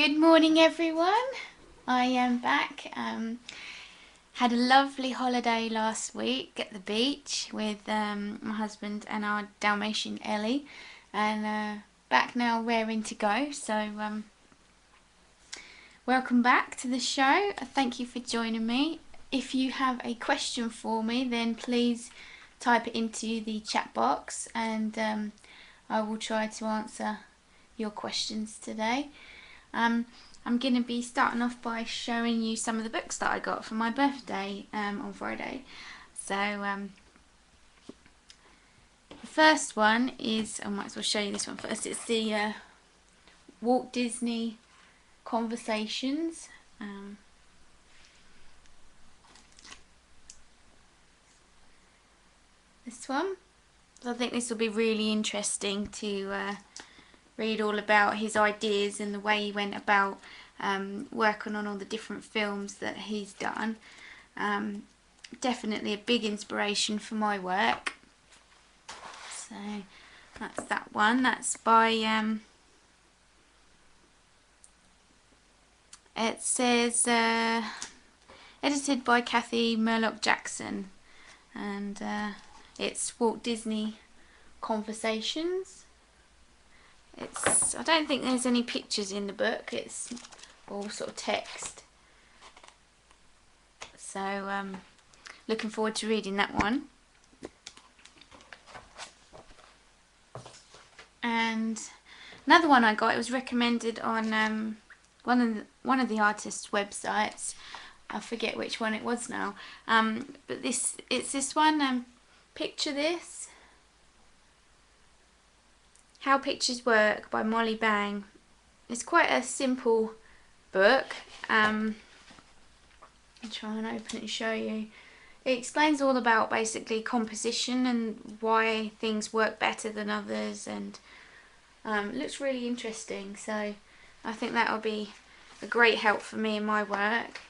Good morning, everyone. I am back. Had a lovely holiday last week at the beach with my husband and our Dalmatian Ellie, and back now raring to go. So welcome back to the show. Thank you for joining me. If you have a question for me, then please type it into the chat box, and I will try to answer your questions today. I'm going to be starting off by showing you some of the books that I got for my birthday on Friday. So the first one is, I might as well show you this one first. It's the Walt Disney Conversations. This one. So I think this will be really interesting to read all about his ideas and the way he went about working on all the different films that he's done. Definitely a big inspiration for my work. So that's that one. That's by it says edited by Kathy Murlock Jackson, and it's Walt Disney Conversations. I don't think there's any pictures in the book, it's all sort of text. So looking forward to reading that one. And another one I got, it was recommended on one of the artists' websites. I forget which one it was now. But it's this one, Picture This. How Pictures Work by Molly Bang. It's quite a simple book. I'll try and open it and show you. It explains all about basically composition and why things work better than others, and it looks really interesting. So I think that will be a great help for me in my work,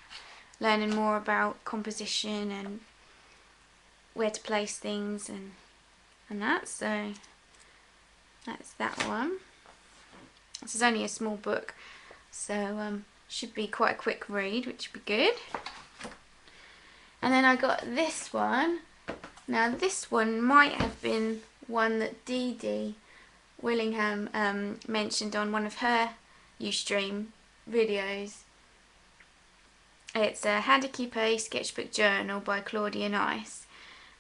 learning more about composition and where to place things and that. So that's that one. This is only a small book, so should be quite a quick read, which would be good. And then I got this one. Now this one might have been one that Dee Dee Willingham mentioned on one of her Ustream videos. It's How to Keep a Sketchbook Journal by Claudia Nice,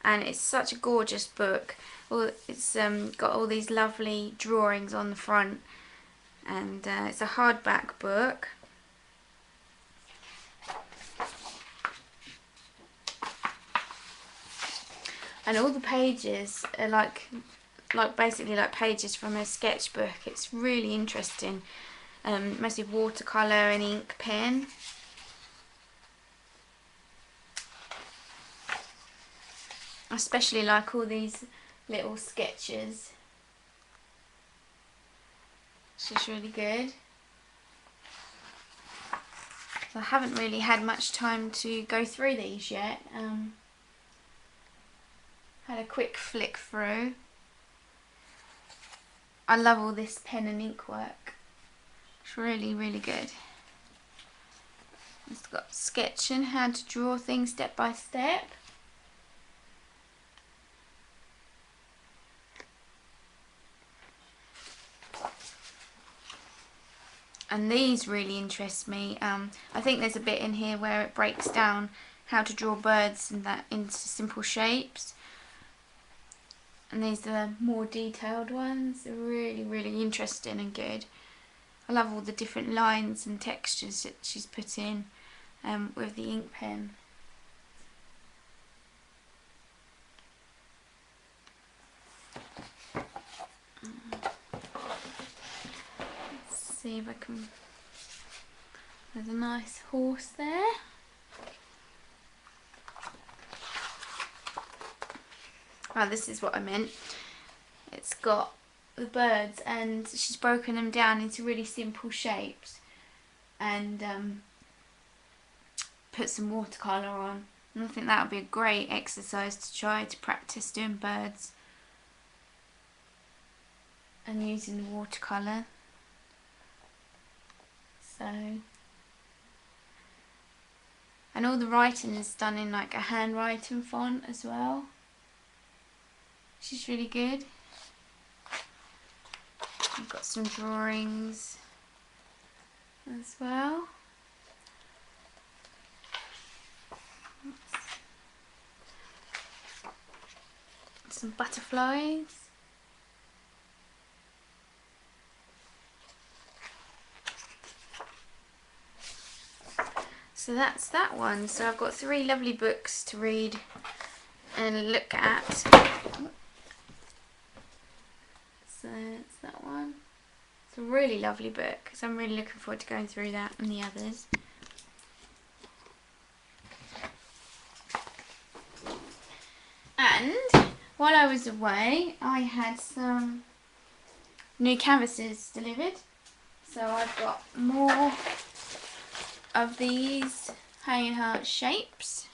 and it's such a gorgeous book. Well, it's got all these lovely drawings on the front, and it's a hardback book. And all the pages are like basically like pages from a sketchbook. It's really interesting. Mostly watercolour and ink pen. I especially like all these little sketches. It's just really good. So I haven't really had much time to go through these yet. Had a quick flick through. I love all this pen and ink work. It's really, really good. It's got sketching, how to draw things step by step. And these really interest me. I think there's a bit in here where it breaks down how to draw birds and that into simple shapes. And these are more detailed ones. They're really, really interesting and good. I love all the different lines and textures that she's put in with the ink pen. Let's see if I can... There's a nice horse there. Oh, this is what I meant. It's got the birds, and she's broken them down into really simple shapes, and put some watercolour on. And I think that would be a great exercise to try to practice doing birds and using the watercolour. So, and all the writing is done in like a handwriting font as well, which is really good. I've got some drawings as well. Some butterflies. So that's that one. So I've got 3 lovely books to read and look at. So it's that one. It's a really lovely book, so I'm really looking forward to going through that and the others. And while I was away, I had some new canvases delivered. So I've got more of these hanging heart shapes.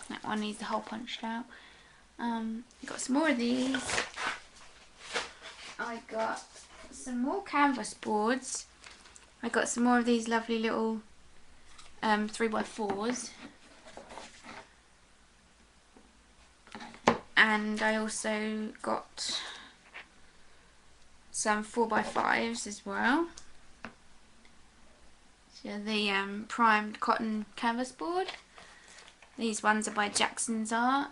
That one needs the hole punched out. Got some more of these. I got some more canvas boards. I got some more of these lovely little 3x4s. And I also got some 4x5s as well. So the primed cotton canvas board. These ones are by Jackson's Art.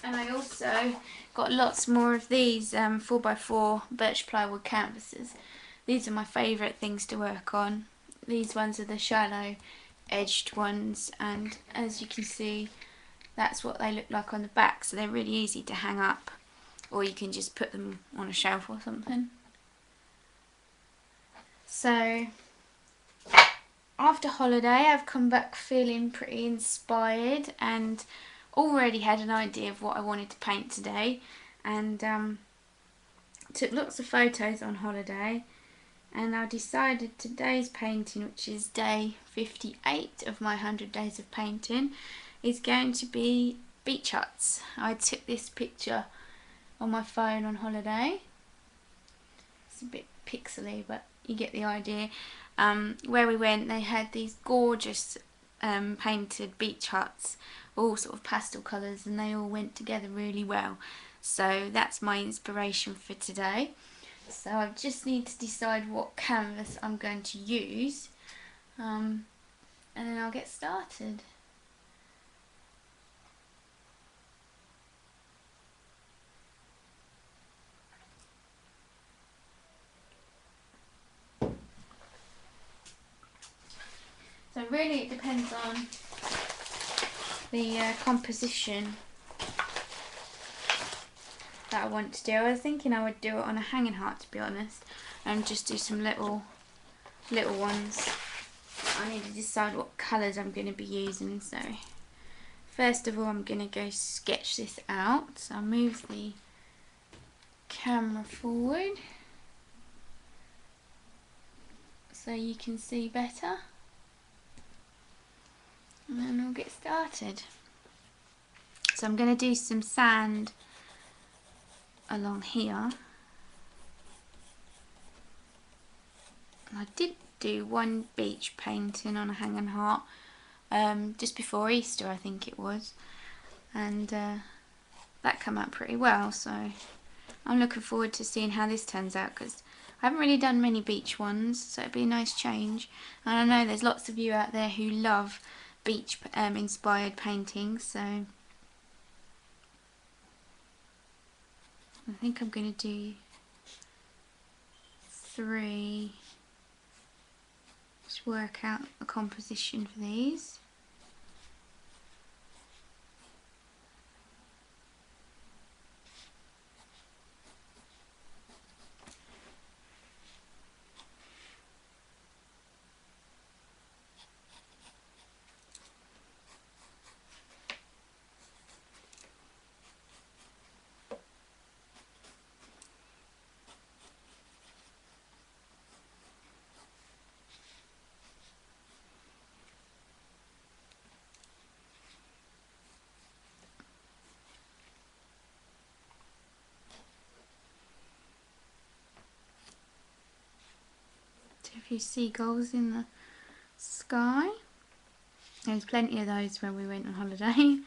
And I also got lots more of these 4x4 birch plywood canvases. These are my favourite things to work on. These ones are the shallow edged ones, and as you can see, that's what they look like on the back, so they're really easy to hang up, or you can just put them on a shelf or something. So after holiday, I've come back feeling pretty inspired and already had an idea of what I wanted to paint today, and took lots of photos on holiday. And I decided today's painting, which is day 58 of my 100 days of painting, is going to be beach huts. I took this picture on my phone on holiday. It's a bit pixely, but you get the idea. Where we went, they had these gorgeous painted beach huts, all sort of pastel colours, and they all went together really well. So that's my inspiration for today. So I just need to decide what canvas I'm going to use, and then I'll get started. So really it depends on the composition that I want to do. I was thinking I would do it on a hanging heart, to be honest, and just do some little ones. I need to decide what colours I'm going to be using. So first of all, I'm going to go sketch this out. So I'll move the camera forward so you can see better, and then we'll get started. So I'm going to do some sand along here. I did do one beach painting on a hanging heart just before Easter, I think it was, and that came out pretty well, so I'm looking forward to seeing how this turns out, because I haven't really done many beach ones, so it'd be a nice change. And I know there's lots of you out there who love beach inspired paintings, so I think I'm going to do 3. Just work out a composition for these. A few seagulls in the sky. There's plenty of those when we went on holiday.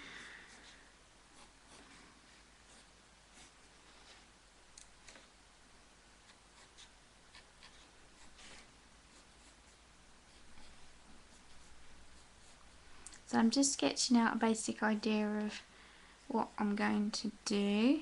So I'm just sketching out a basic idea of what I'm going to do.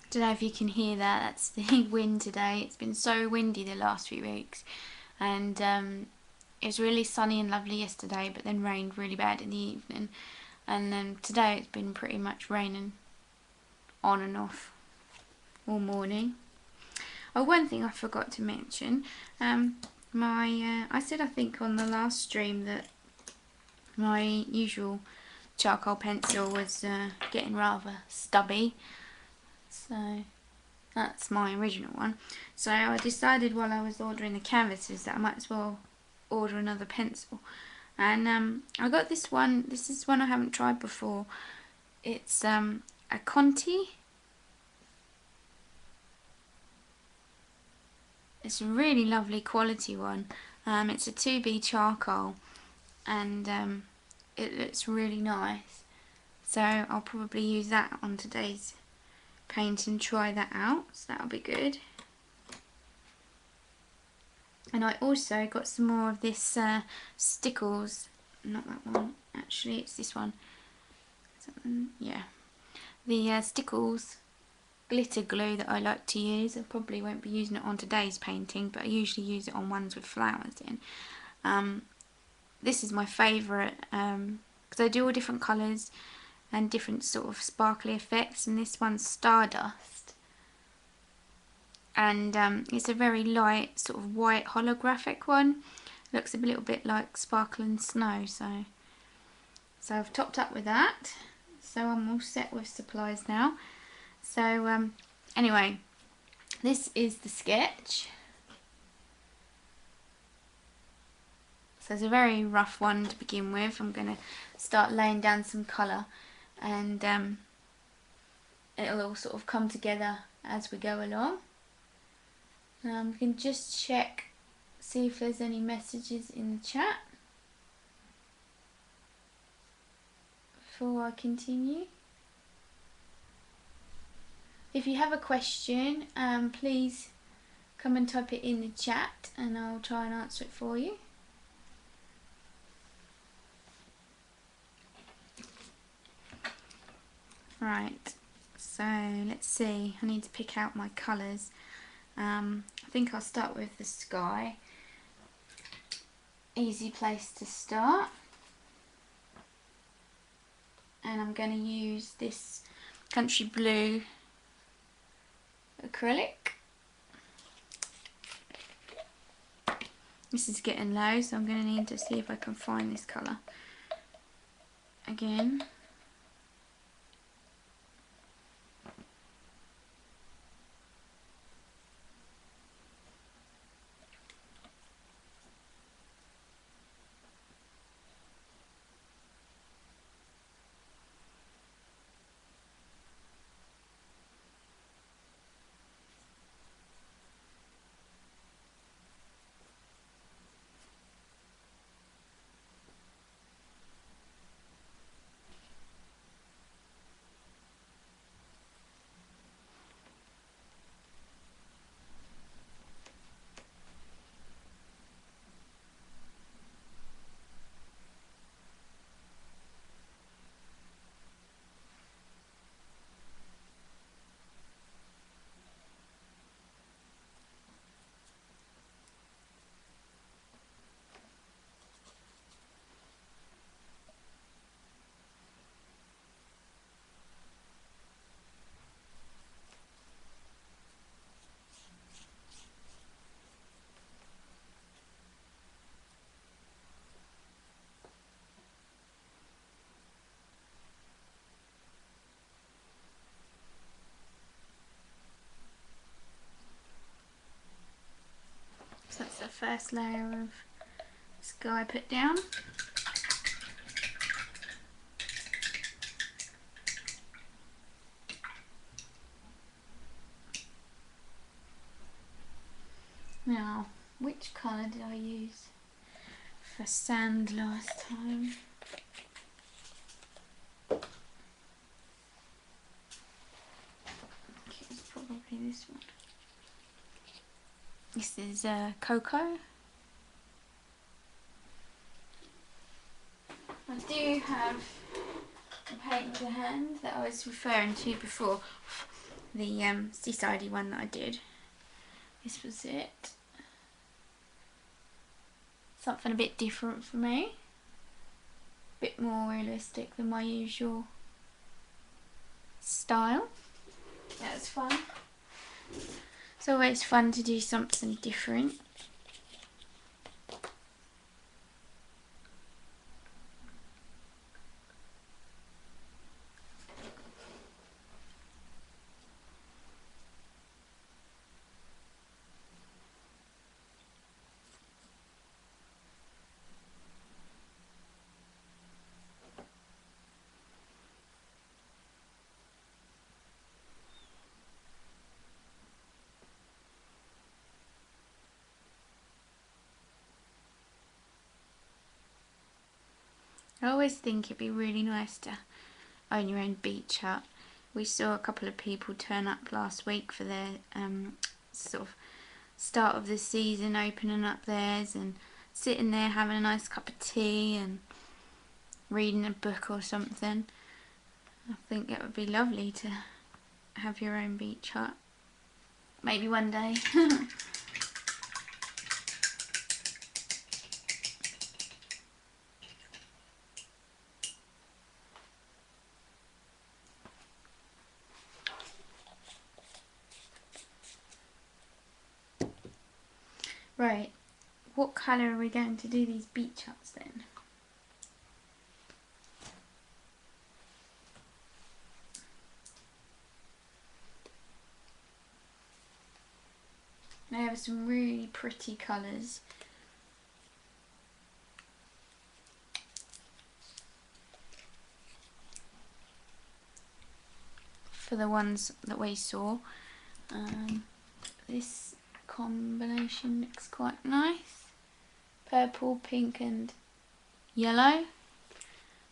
Don't know if you can hear that, that's the wind today. It's been so windy the last few weeks, and it was really sunny and lovely yesterday, but then rained really bad in the evening, and then today it's been pretty much raining on and off all morning. Oh, one thing I forgot to mention, I said I think on the last stream that my usual charcoal pencil was getting rather stubby. So that's my original one. So I decided while I was ordering the canvases that I might as well order another pencil. And I got this one. This is one I haven't tried before. It's a Conti. It's a really lovely quality one. It's a 2B charcoal, and it looks really nice. So I'll probably use that on today's paint and try that out, so that'll be good. And I also got some more of this Stickles, not that one actually, it's this one, yeah, the Stickles glitter glue that I like to use. I probably won't be using it on today's painting, but I usually use it on ones with flowers in. This is my favourite because I do all different colours and different sort of sparkly effects, and this one's Stardust, and it's a very light sort of white holographic one. Looks a little bit like sparkling snow, so I've topped up with that, so I'm all set with supplies now. So anyway, this is the sketch. So it's a very rough one to begin with. I'm going to start laying down some colour, and it'll all sort of come together as we go along. We can just check, see if there's any messages in the chat before I continue. If you have a question, please come and type it in the chat and I'll try and answer it for you. Right, so let's see, I need to pick out my colours. I think I'll start with the sky. Easy place to start. And I'm going to use this Country Blue acrylic. This is getting low, so I'm going to need to see if I can find this colour again. first layer of sky put down. Now, which colour did I use for sand last time? Okay, it's probably this one. This is cocoa. I do have a paint to hand that I was referring to before, the seasidey one that I did. This was it. Something a bit different for me. A bit more realistic than my usual style. Yeah, it's fun. It's always fun to do something different. I always think it'd be really nice to own your own beach hut. We saw a couple of people turn up last week for their sort of start of the season, opening up theirs and sitting there having a nice cup of tea and reading a book or something. I think it would be lovely to have your own beach hut. Maybe one day. Right, what colour are we going to do these beach huts then? They have some really pretty colours. For the ones that we saw. This combination looks quite nice. Purple, pink and yellow.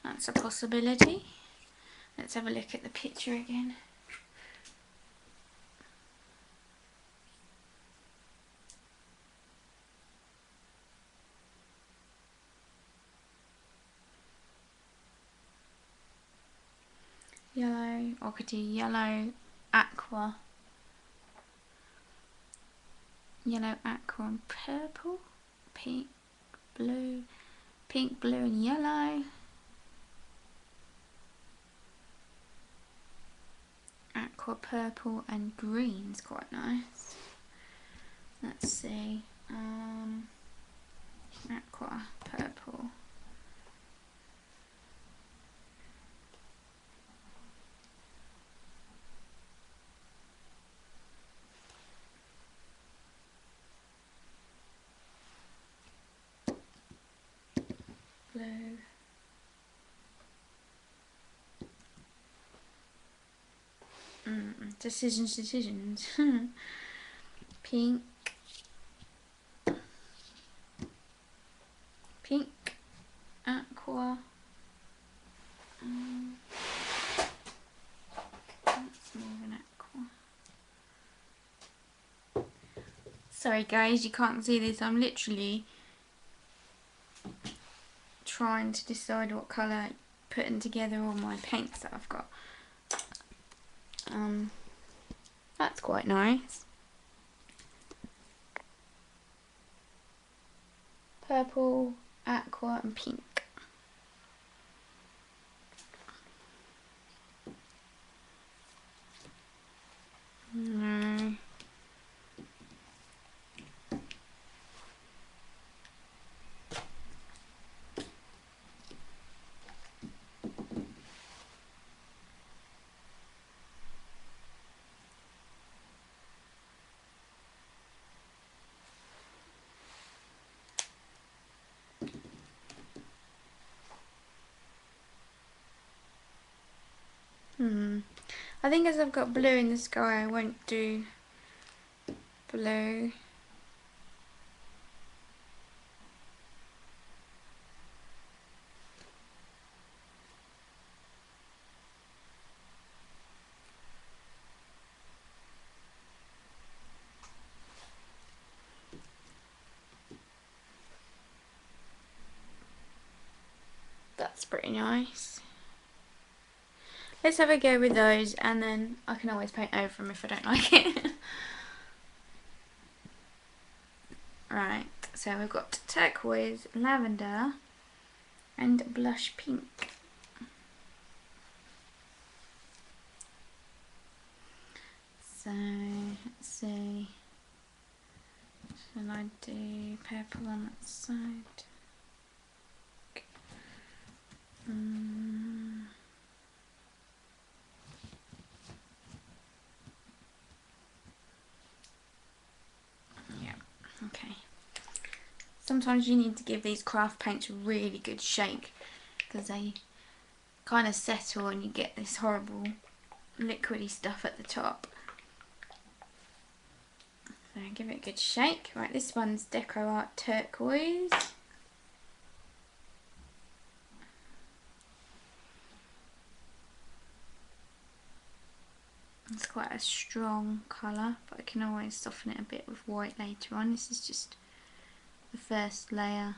That's a possibility. Let's have a look at the picture again. Yellow, or I could do yellow, aqua. Yellow, aqua and purple. Pink, blue and yellow. Aqua, purple and green's quite nice. Let's see. Aqua, purple. Blue. Decisions. Pink. Pink. Aqua. That's more of an aqua. Sorry guys, you can't see this. I'm literally trying to decide what colour, putting together all my paints that I've got. That's quite nice. Purple, aqua and pink. No. I think as I've got blue in the sky, I won't do blue. That's pretty nice. Let's have a go with those, and then I can always paint over them if I don't like it. Right, so we've got turquoise, lavender, and blush pink. So, let's see. Shall I do purple on that side? Yeah, okay. Sometimes you need to give these craft paints a really good shake because they kind of settle and you get this horrible liquidy stuff at the top. So give it a good shake. Right, this one's Deco Art Turquoise. It's quite a strong colour, but I can always soften it a bit with white later on. This is just the first layer.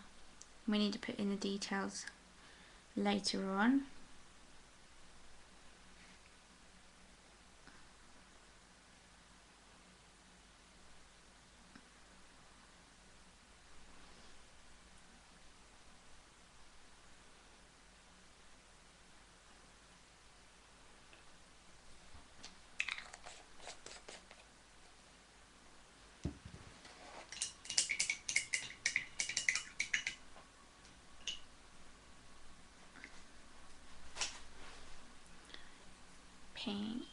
We need to put in the details later on. Pink.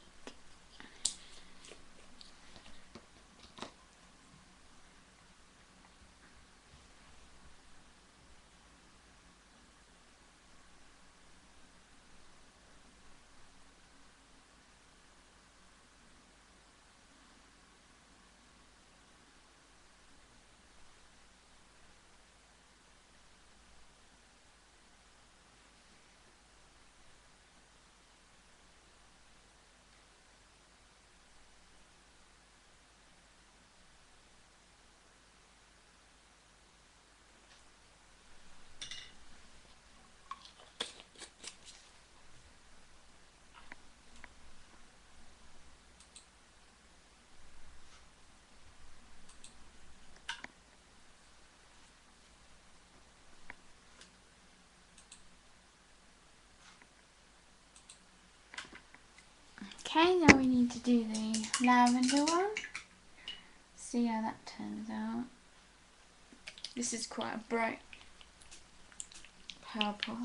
Okay, now we need to do the lavender one. See how that turns out. This is quite a bright purple.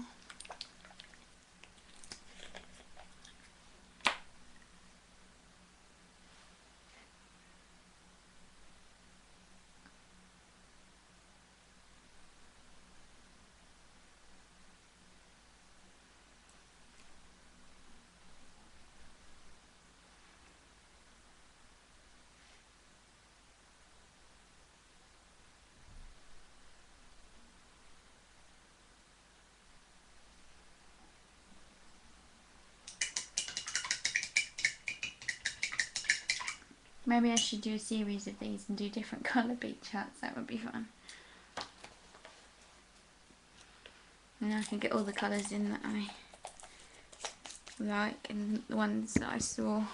Maybe I should do a series of these and do different colour beat charts. That would be fun. And I can get all the colours in that I like and the ones that I saw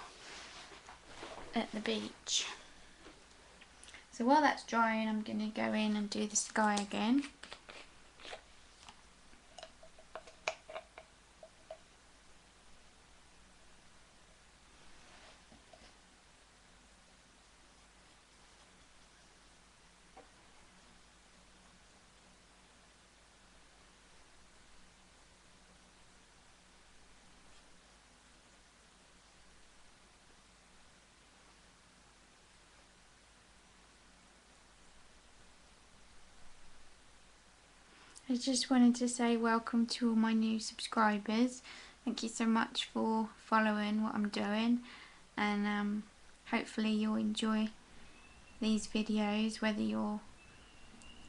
at the beach. So while that's drying, I'm going to go in and do the sky again. I just wanted to say welcome to all my new subscribers. Thank you so much for following what I'm doing, and hopefully you'll enjoy these videos, whether you're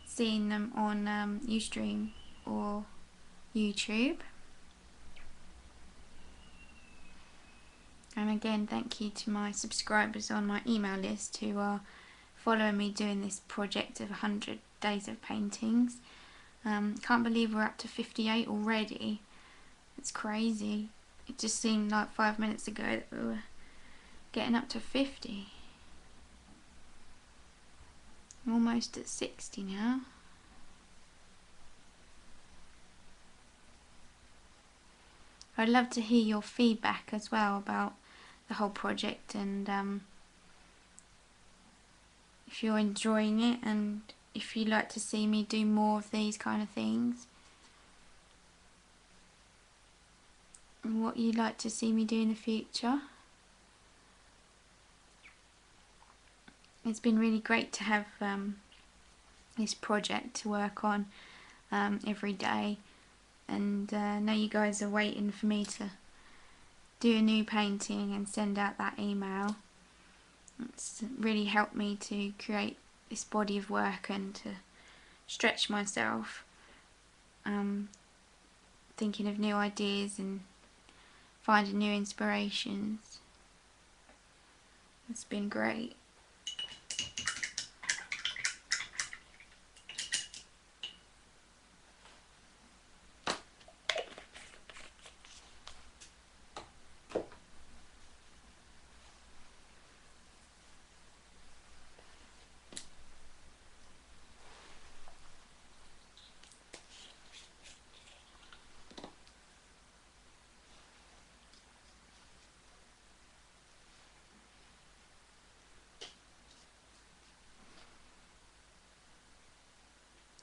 seeing them on Ustream or YouTube. And again, thank you to my subscribers on my email list who are following me doing this project of 100 days of paintings. Can't believe we're up to 58 already. It's crazy. It just seemed like 5 minutes ago that we were getting up to 50. I'm almost at 60 now. I'd love to hear your feedback as well about the whole project, and if you're enjoying it and if you'd like to see me do more of these kind of things, and what you'd like to see me do in the future. It's been really great to have this project to work on every day, and I know you guys are waiting for me to do a new painting and send out that email. It's really helped me to create this body of work and to stretch myself, thinking of new ideas and finding new inspirations. It's been great.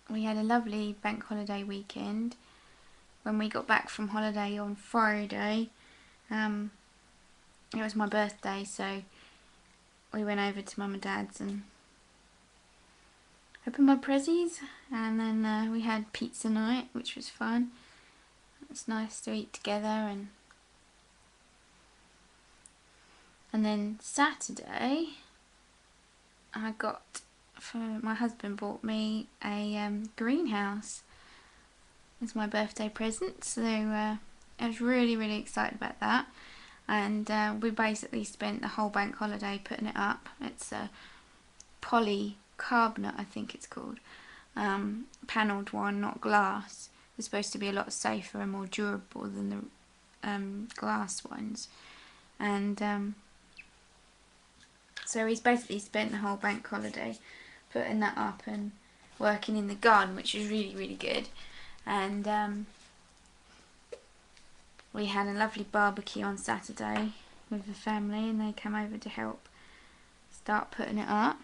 We had a lovely bank holiday weekend. When we got back from holiday on Friday, it was my birthday, so we went over to Mum and Dad's and opened my prezzies, and then we had pizza night, which was fun. It's nice to eat together, and then Saturday my husband bought me a greenhouse as my birthday present, so I was really excited about that. And we basically spent the whole bank holiday putting it up. It's a polycarbonate, I think it's called, panelled one, not glass. It's supposed to be a lot safer and more durable than the glass ones. And so he's basically spent the whole bank holiday putting that up and working in the garden, which is really good. And we had a lovely barbecue on Saturday with the family, and they came over to help start putting it up.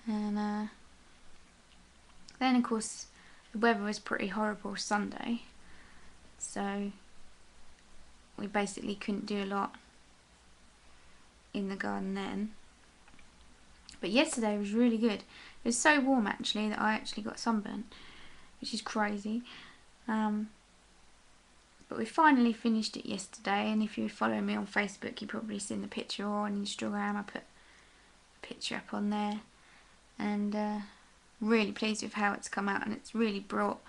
And then of course the weather was pretty horrible Sunday, so we basically couldn't do a lot in the garden then. But yesterday was really good. It was so warm actually that I actually got sunburnt, which is crazy. But we finally finished it yesterday, and if you follow me on Facebook you've probably seen the picture, or on Instagram I put a picture up on there. And really pleased with how it's come out, and it's really brought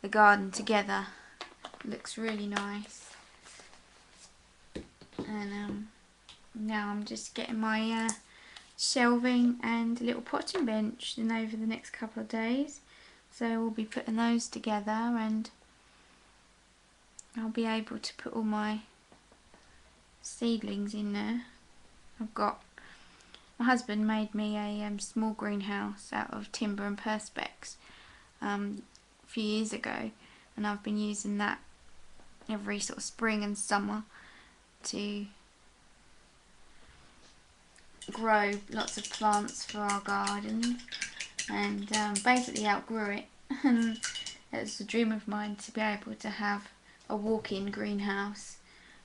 the garden together. It looks really nice. And now I'm just getting my shelving and a little potting bench in over the next couple of days, so we'll be putting those together, and I'll be able to put all my seedlings in there. My husband made me a small greenhouse out of timber and perspex a few years ago, and I've been using that every sort of spring and summer to grow lots of plants for our garden, and basically outgrew it. And it's a dream of mine to be able to have a walk-in greenhouse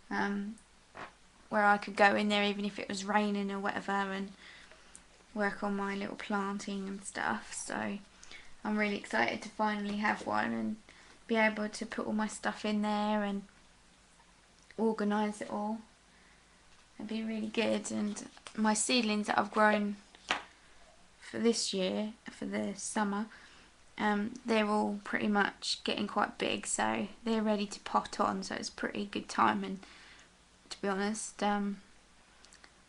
where I could go in there even if it was raining or whatever and work on my little planting and stuff. So I'm really excited to finally have one and be able to put all my stuff in there and organise it all. It'd be really good. And my seedlings that I've grown for this year, for the summer, they're all pretty much getting quite big, so they're ready to pot on, so it's pretty good timing, to be honest.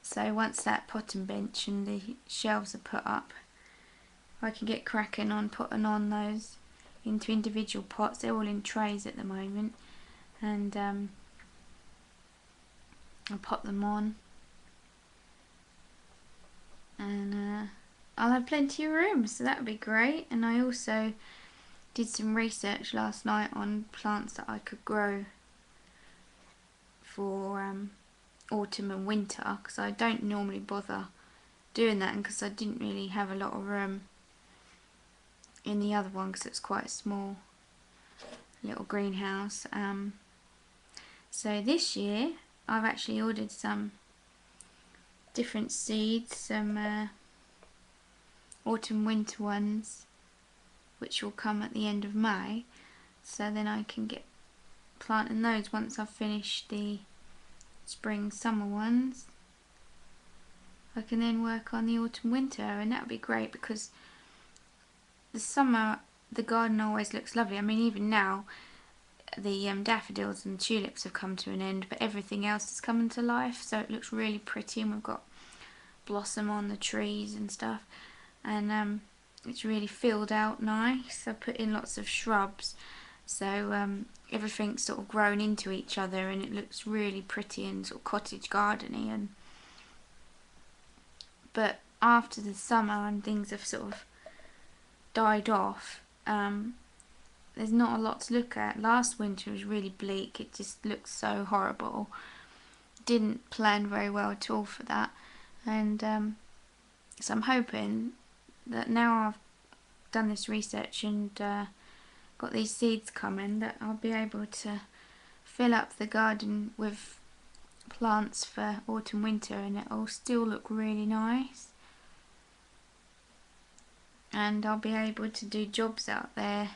So once that potting bench and the shelves are put up, I can get cracking on putting on those into individual pots. They're all in trays at the moment, and I'll pop them on, and I'll have plenty of room, so that would be great. And I also did some research last night on plants that I could grow for autumn and winter, because I don't normally bother doing that, and because I didn't really have a lot of room in the other one because it's quite a small little greenhouse. So this year I've actually ordered some different seeds, some autumn winter ones, which will come at the end of May, so then I can get planting those once I've finished the spring summer ones. I can then work on the autumn winter, and that would be great because the summer the garden always looks lovely. I mean, even now the daffodils and tulips have come to an end, but everything else is coming to life, so it looks really pretty, and we've got blossom on the trees and stuff, and it's really filled out nice. I put in lots of shrubs, so everything's sort of grown into each other, and it looks really pretty and sort of cottage gardeny. But after the summer and things have sort of died off, there's not a lot to look at. Last winter was really bleak, it just looked so horrible. Didn't plan very well at all for that, and so I'm hoping that now I've done this research and got these seeds coming, that I'll be able to fill up the garden with plants for autumn winter, and it'll still look really nice, and I'll be able to do jobs out there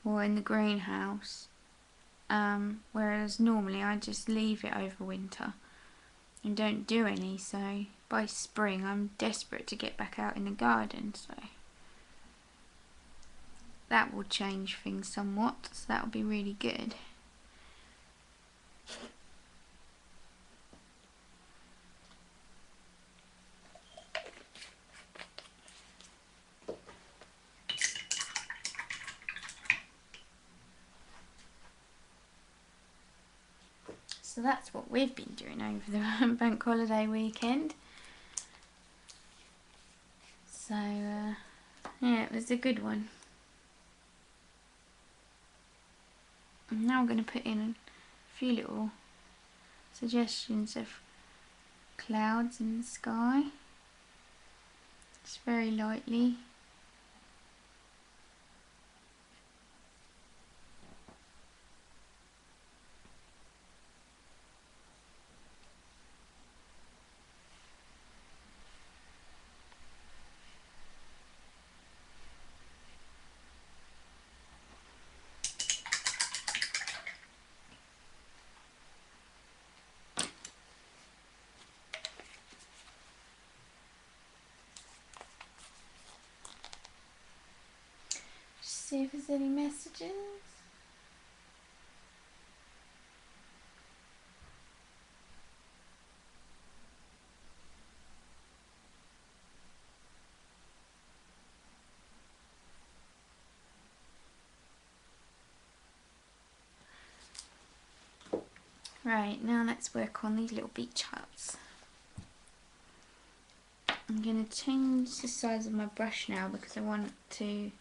or in the greenhouse, whereas normally I just leave it over winter and don't do any. So by spring I'm desperate to get back out in the garden, so that will change things somewhat, so that will be really good. So that's what we've been doing over the bank holiday weekend. So yeah, it was a good one. And now I'm going to put in a few little suggestions of clouds in the sky, just very lightly. See if there's any messages. Right, now let's work on these little beach huts. I'm going to change the size of my brush now because I want to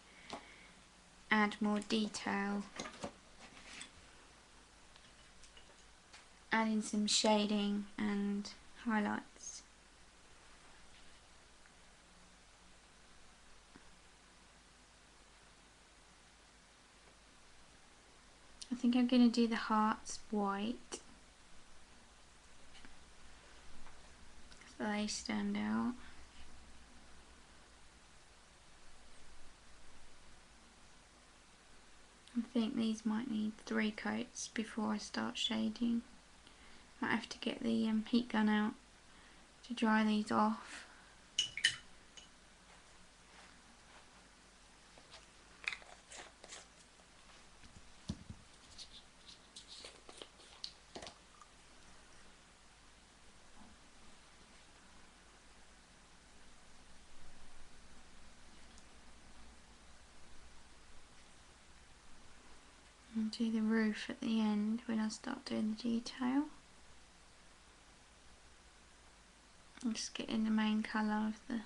add more detail. Add in some shading and highlights. I think I'm going to do the hearts white, so they stand out. I'm think these might need 3 coats before I start shading. Might have to get the heat gun out to dry these off. And do the roof at the end when I start doing the detail. I'm just getting the main colour of the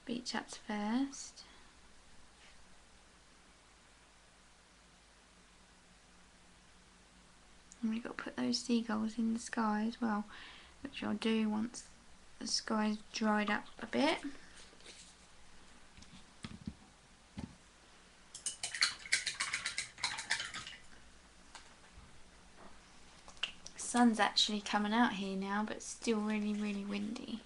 beach huts first. And we've got to put those seagulls in the sky as well, which I'll do once the sky's dried up a bit. The sun's actually coming out here now, but it's still really, really windy.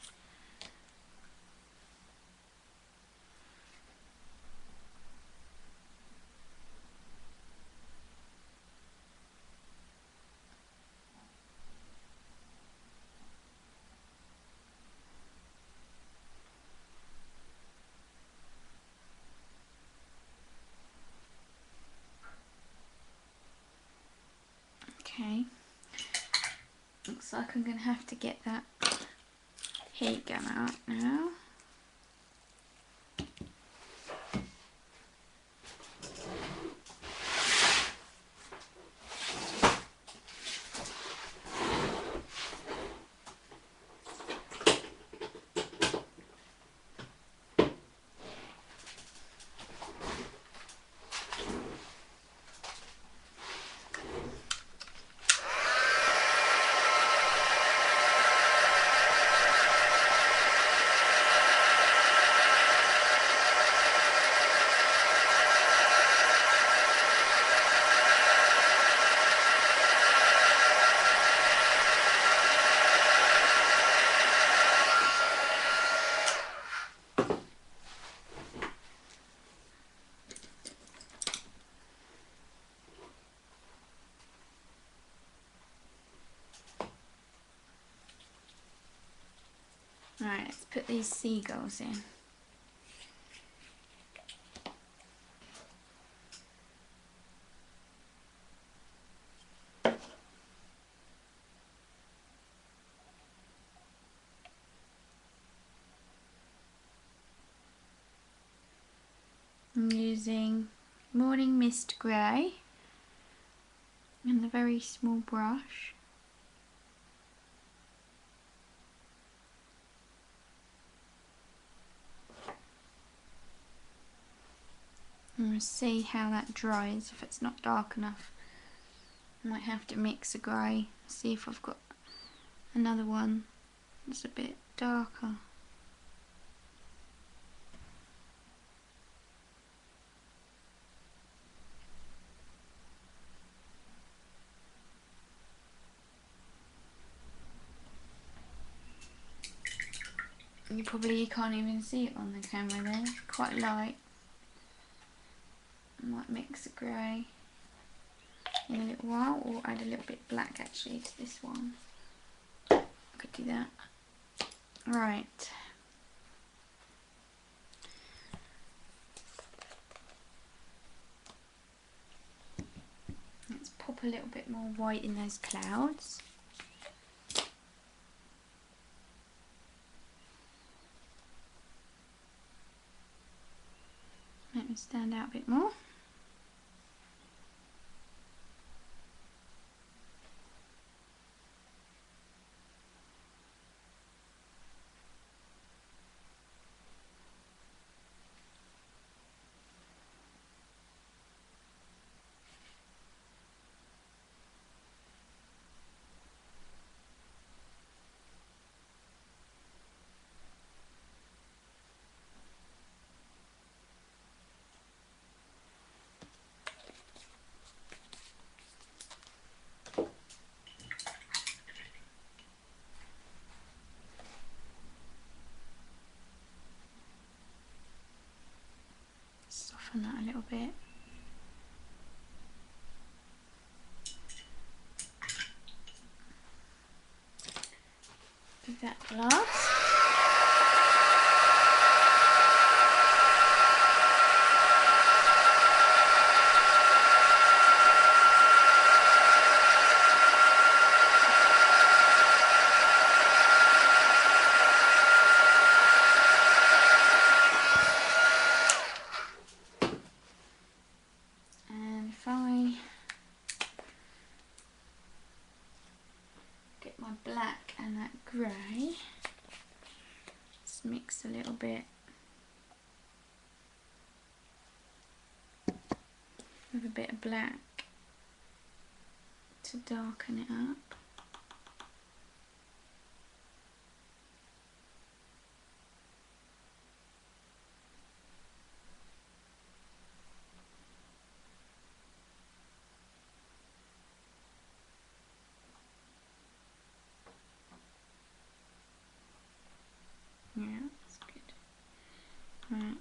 Okay, looks like I'm going to have to get that heat gun out now. Right, let's put these seagulls in. I'm using Morning Mist Grey and a very small brush. I'm going to see how that dries. If it's not dark enough, I might have to mix a grey, see if I've got another one that's a bit darker. You probably can't even see it on the camera there, quite light. I might mix a grey in a little while, or add a little bit black actually to this one. I could do that. Right. Let's pop a little bit more white in those clouds. Let them stand out a bit more. Soften that a little bit. with that glass. And if I get my black and that grey, just mix a little bit with a bit of black to darken it up. Yeah, that's good. Right.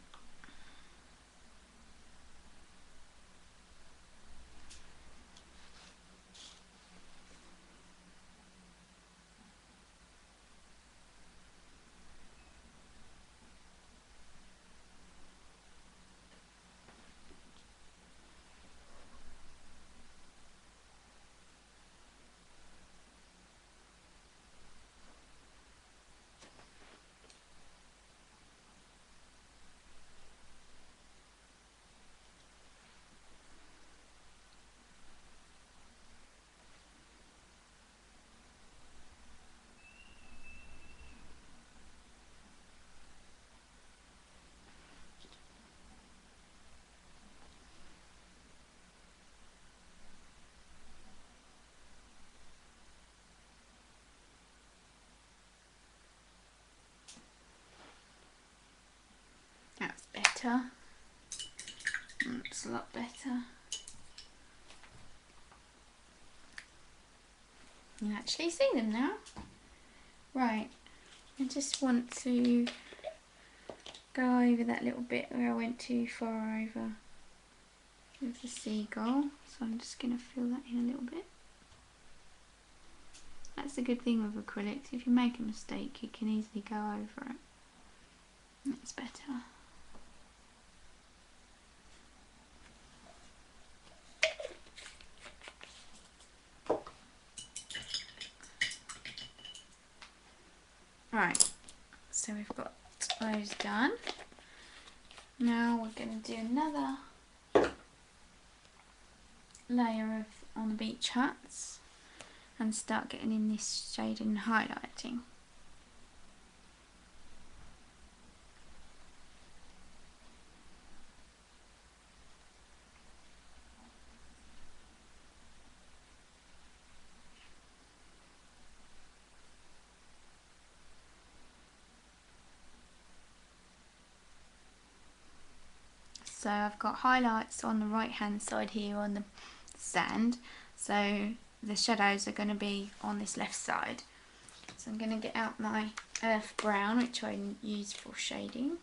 That's better. That's a lot better. You can actually see them now. Right, I just want to go over that little bit where I went too far over with the seagull. So I'm just going to fill that in a little bit. That's the good thing with acrylics. If you make a mistake, you can easily go over it. That's better. Right, so we've got those done. Now we're going to do another layer of on the beach huts and start getting in this shade and highlighting. So I've got highlights on the right hand side here on the sand, so the shadows are going to be on this left side. So I'm going to get out my earth brown, which I use for shading.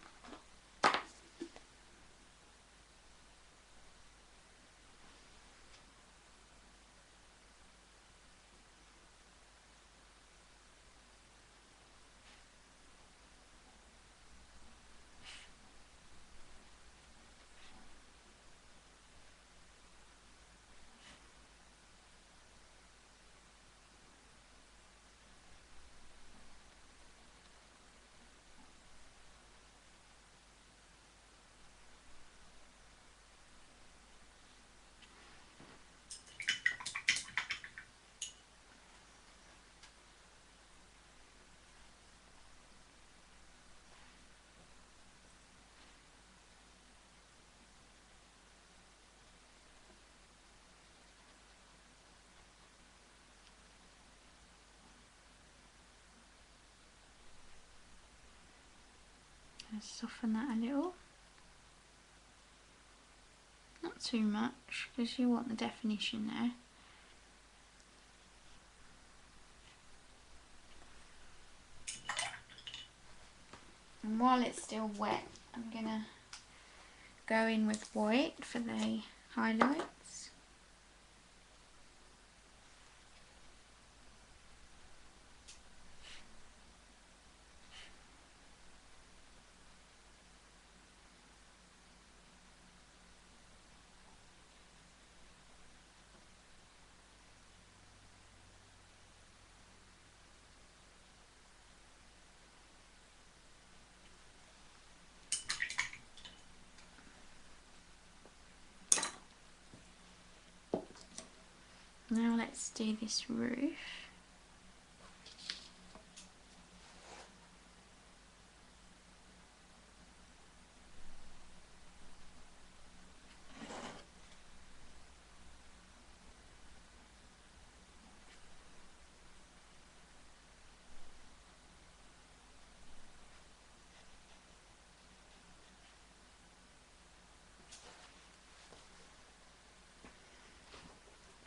Soften that a little, not too much because you want the definition there. And while it's still wet, I'm gonna go in with white for the highlights. Now let's do this roof.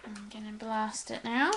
I'm going to blast it now.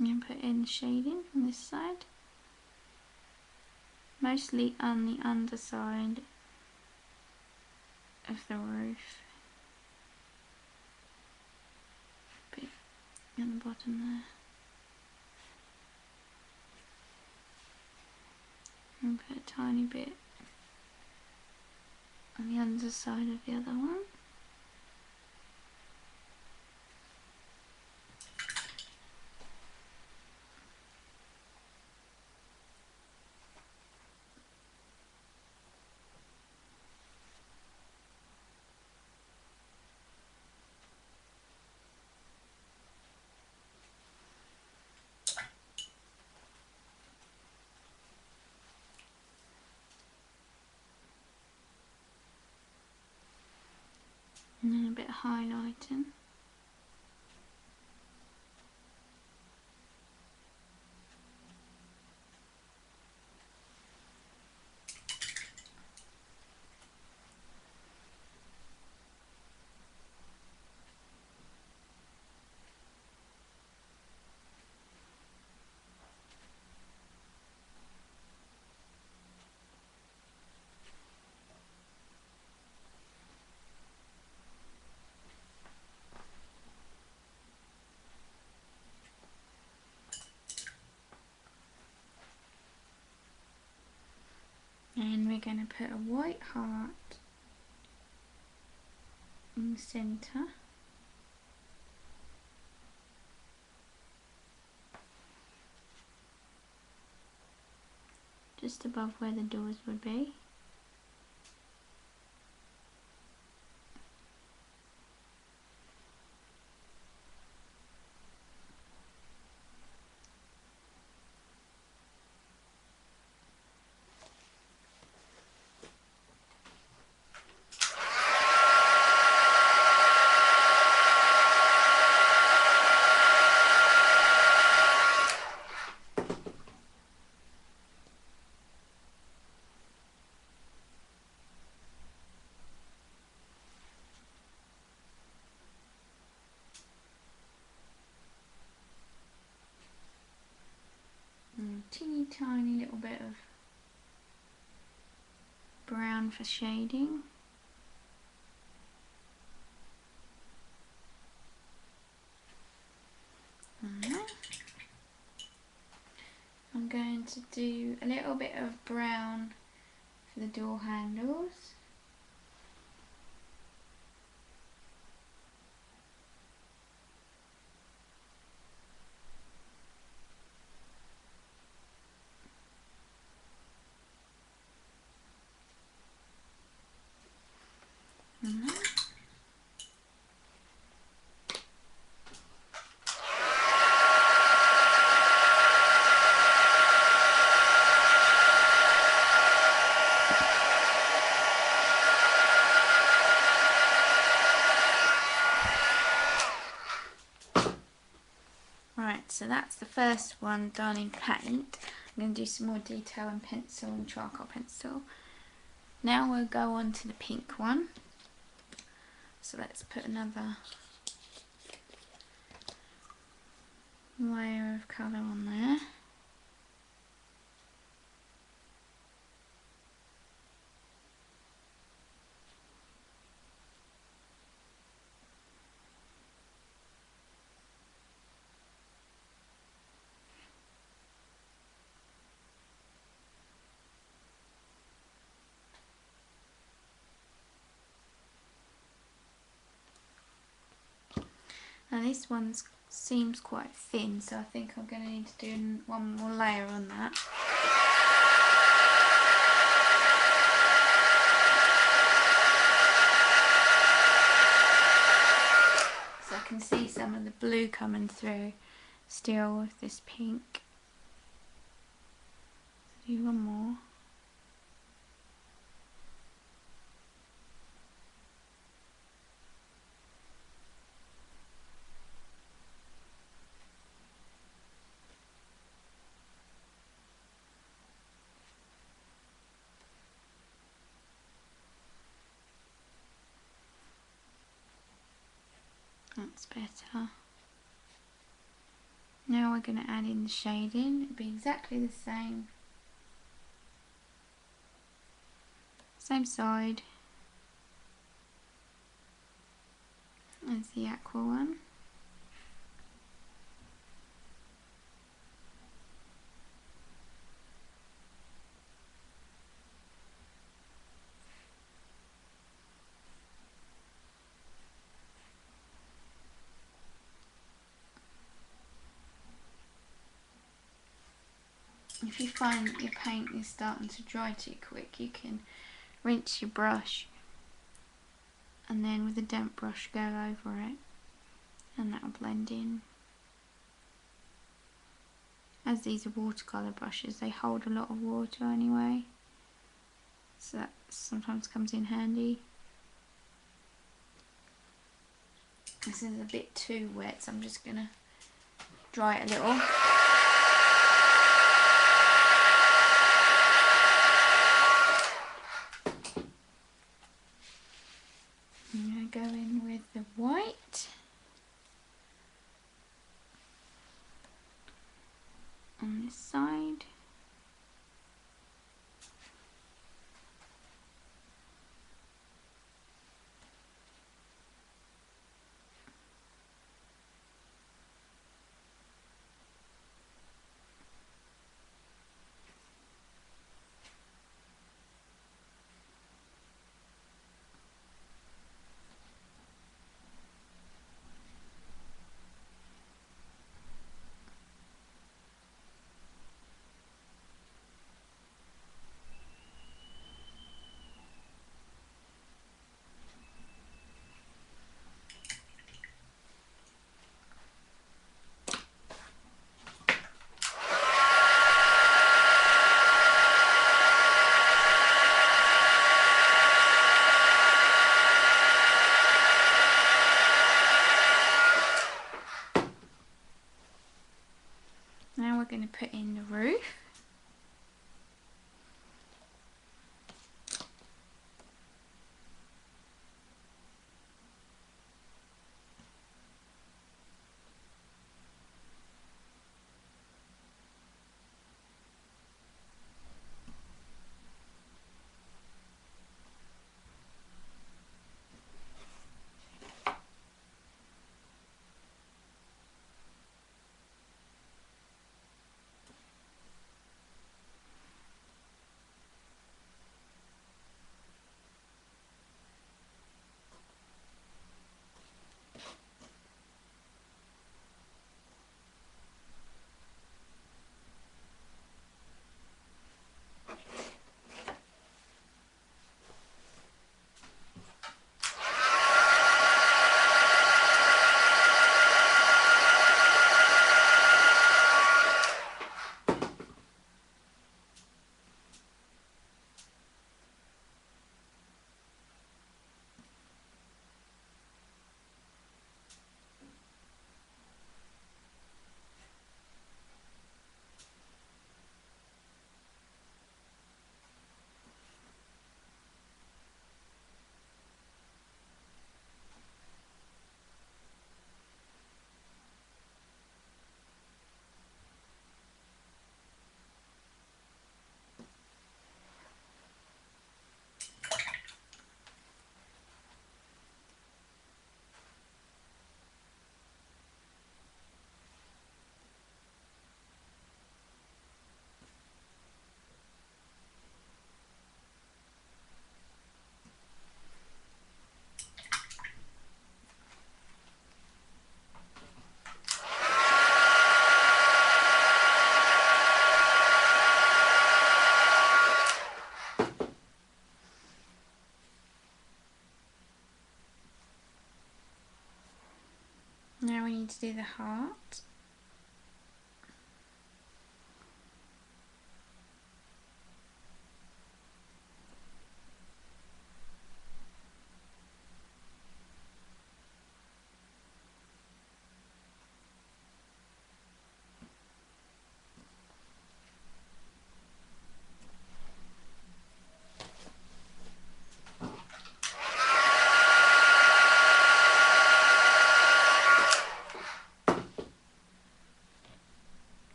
I'm going to put in shading on this side, mostly on the underside of the roof, a bit on the bottom there, and put a tiny bit on the underside of the other one. And then a bit of highlighting. And we're going to put a white heart in the centre. Just above where the doors would be. Teeny tiny little bit of brown for shading. I'm going to do a little bit of brown for the door handles. Right, so that's the first one done in paint. I'm going to do some more detail in pencil and charcoal pencil. Now we'll go on to the pink one. So let's put another layer of colour on there. Now this one seems quite thin, so I think I'm going to need to do one more layer on that. So I can see some of the blue coming through still with this pink. Do one more. That's better. Now we're going to add in the shading. It'll be exactly the same. Same side as the aqua one. If you find that your paint is starting to dry too quick, you can rinse your brush and then with a damp brush go over it, and that will blend in. As these are watercolour brushes, they hold a lot of water anyway, so that sometimes comes in handy. This is a bit too wet, so I'm just going to dry it a little. I'm going to go in with the white on this side. Now we're going to put in the roof. Now we need to do the heart.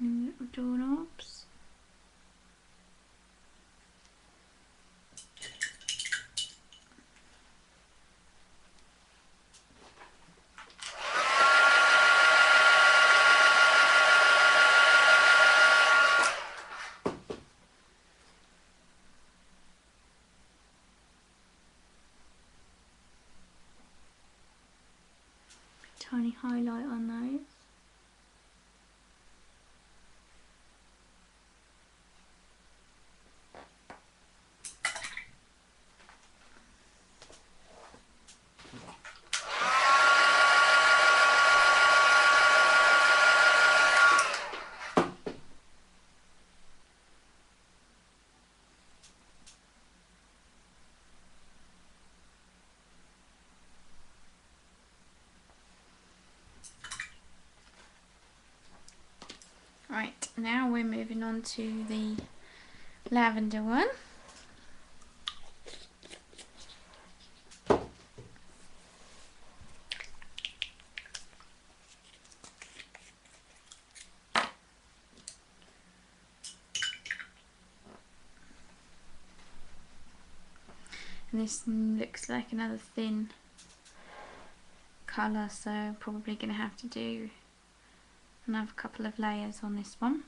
And little doorknobs. Tiny highlight on those. Right, now we're moving on to the lavender one. And this looks like another thin colour, so probably going to have to do another couple of layers on this one.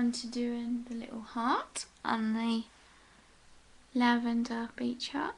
on to doing the little heart on the lavender beach hut.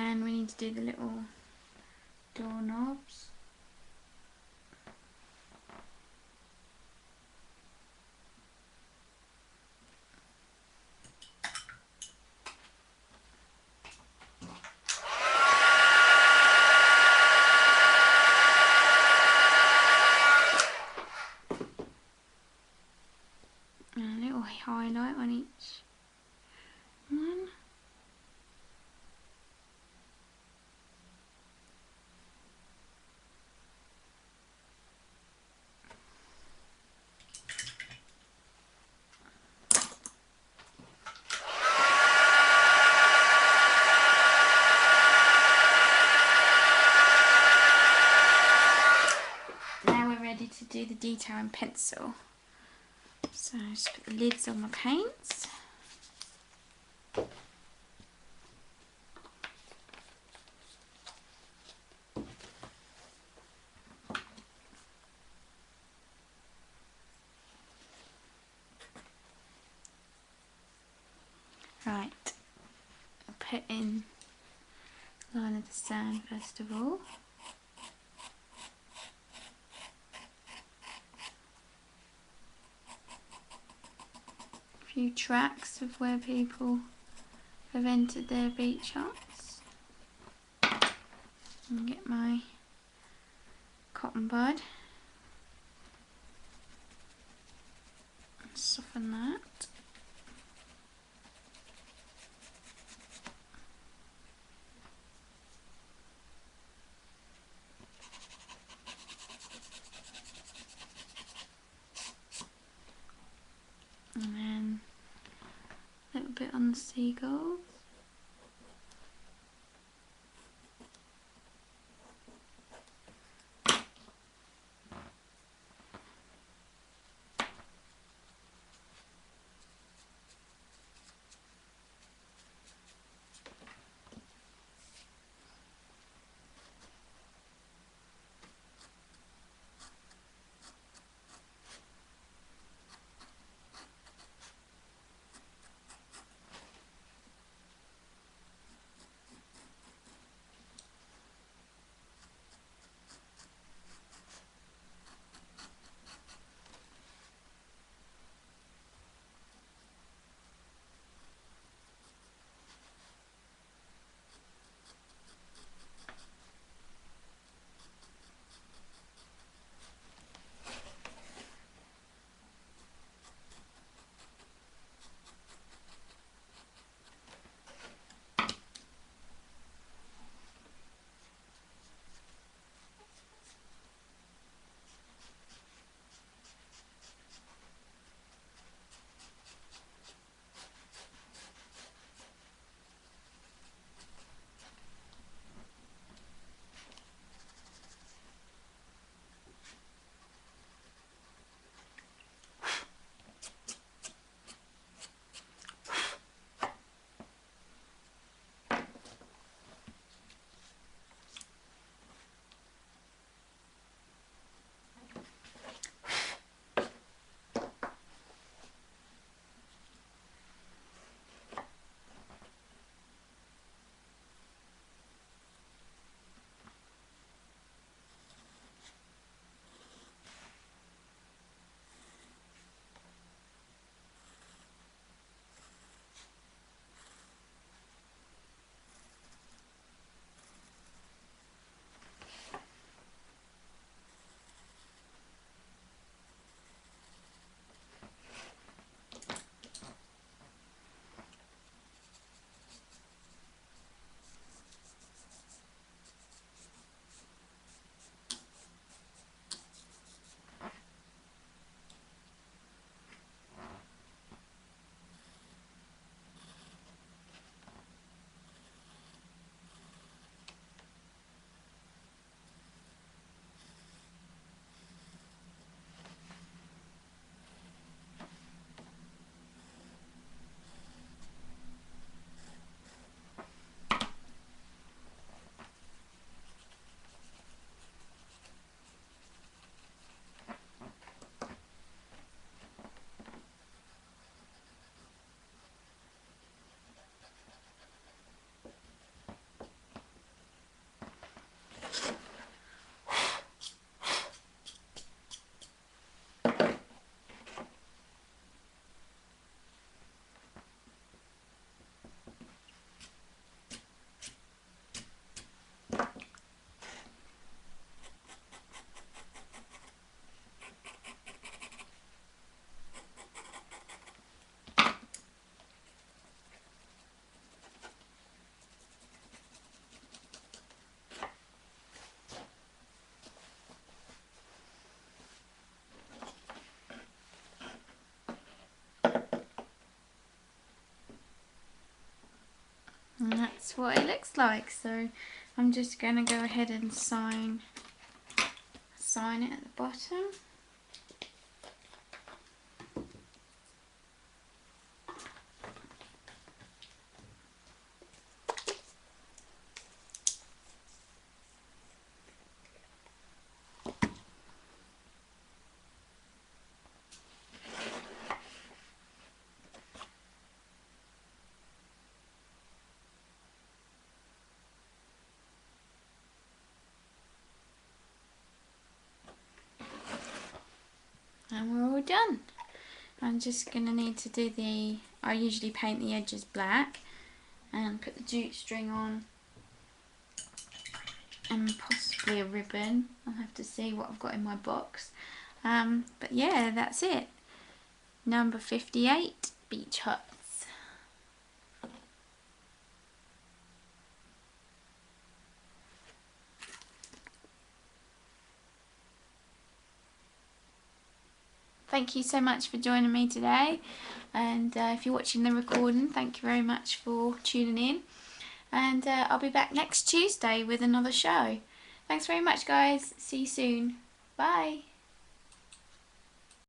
And we need to do the little doorknobs. And a little highlight on each one. Now we're ready to do the detail in pencil. So just put the lids on my paints. Right, I'll put in line of the sand first of all. A few tracks of where people have entered their beach huts. And get my cotton bud. Soften that. And then a little bit on the seagulls. And that's what it looks like. So I'm just going to go ahead and sign it at the bottom. And we're all done. I'm just going to need to do I usually paint the edges black and put the jute string on and possibly a ribbon. I'll have to see what I've got in my box. But yeah, that's it. Number 58, Beach Huts. Thank you so much for joining me today, and if you're watching the recording, thank you very much for tuning in, and I'll be back next Tuesday with another show. Thanks very much, guys. See you soon. Bye.